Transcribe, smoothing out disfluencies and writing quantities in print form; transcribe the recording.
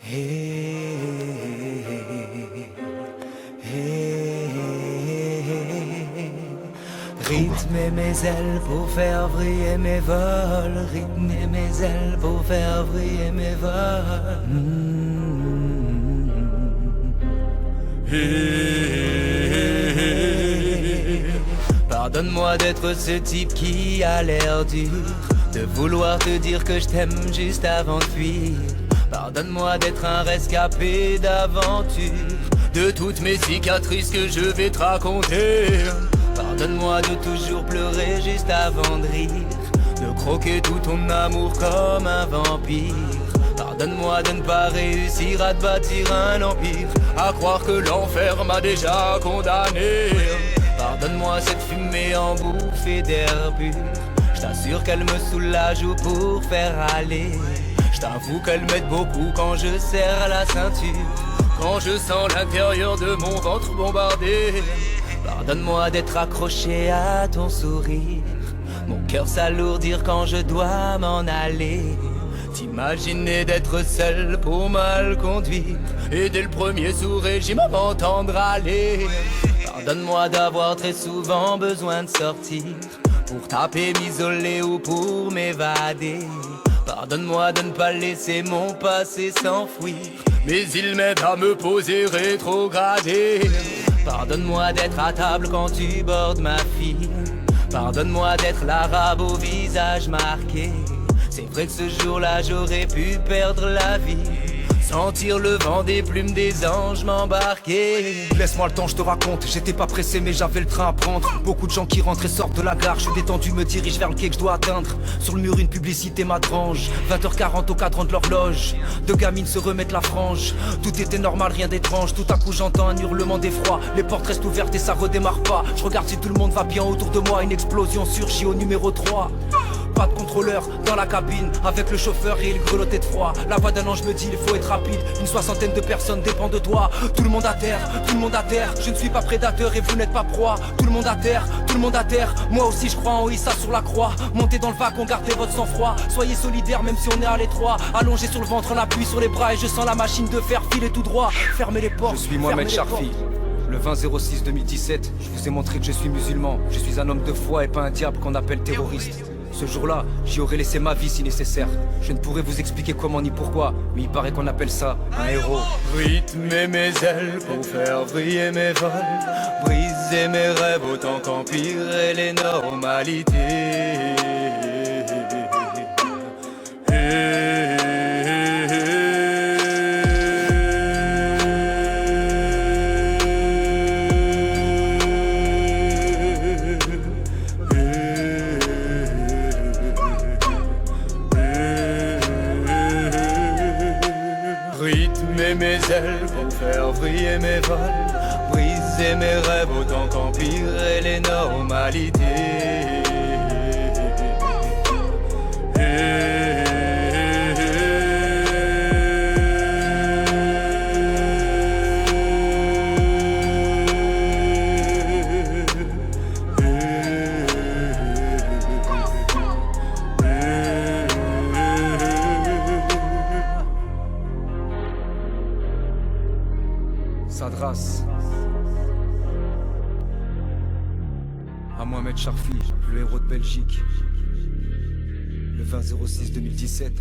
Hey, hey, rythmer mes ailes pour faire vriller mes vols, rythmer mes ailes pour faire vriller mes vols. Pardonne-moi d'être ce type qui a l'air dur, de vouloir te dire que je t'aime juste avant de fuir. Pardonne-moi d'être un rescapé d'aventure, de toutes mes cicatrices que je vais te raconter. Pardonne-moi de toujours pleurer juste avant de rire, de croquer tout ton amour comme un vampire. Pardonne-moi de ne pas réussir à te bâtir un empire, à croire que l'enfer m'a déjà condamné. Pardonne-moi cette fumée en bouffée d'air pur, je t'assure qu'elle me soulage ou pour faire aller. Je t'avoue qu'elle m'aide beaucoup quand je serre la ceinture, quand je sens l'intérieur de mon ventre bombardé. Pardonne-moi d'être accroché à ton sourire, mon cœur s'alourdir quand je dois m'en aller. T'imaginer d'être seul pour mal conduire, et dès le premier sous-régime m'entendre aller. Pardonne-moi d'avoir très souvent besoin de sortir, pour taper, m'isoler ou pour m'évader. Pardonne-moi de ne pas laisser mon passé s'enfouir, mais il m'aide à me poser rétrogradé. Pardonne-moi d'être à table quand tu bordes ma fille, pardonne-moi d'être l'arabe au visage marqué. C'est vrai que ce jour-là j'aurais pu perdre la vie, sentir le vent des plumes des anges m'embarquer. Laisse-moi le temps, je te raconte, j'étais pas pressé mais j'avais le train à prendre. Beaucoup de gens qui rentrent et sortent de la gare, je suis détendu, me dirige vers le quai que je dois atteindre. Sur le mur une publicité m'atrange, 20h40 au cadran de l'horloge. Deux gamines se remettent la frange, tout était normal, rien d'étrange. Tout à coup j'entends un hurlement d'effroi, les portes restent ouvertes et ça redémarre pas. Je regarde si tout le monde va bien autour de moi, une explosion surgit au numéro 3. Pas de contrôleur dans la cabine, avec le chauffeur et il grelottait de froid. La voix d'un ange me dit il faut être rapide, une soixantaine de personnes dépend de toi. Tout le monde à terre, tout le monde à terre, je ne suis pas prédateur et vous n'êtes pas proie. Tout le monde à terre, tout le monde à terre, moi aussi je crois en Issa sur la croix. Montez dans le wagon, gardez votre sang-froid, soyez solidaires même si on est à l'étroit. Allongé sur le ventre, on appuie sur les bras et je sens la machine de fer filer tout droit. Fermez les portes. Je suis Mohamed Charfi. Le 20-06-2017, je vous ai montré que je suis musulman. Je suis un homme de foi et pas un diable qu'on appelle terroriste. Ce jour-là, j'y aurais laissé ma vie si nécessaire. Je ne pourrais vous expliquer comment ni pourquoi, mais il paraît qu'on appelle ça un héros. Rythmer mes ailes pour faire vriller mes vols, briser mes rêves autant qu'empirer les normalités. Rythmer mes ailes pour faire vriller mes vols, briser mes rêves autant qu'empirer les normalités. S'adresse à Mohamed Charfi, le héros de Belgique. Le 20-06-2017.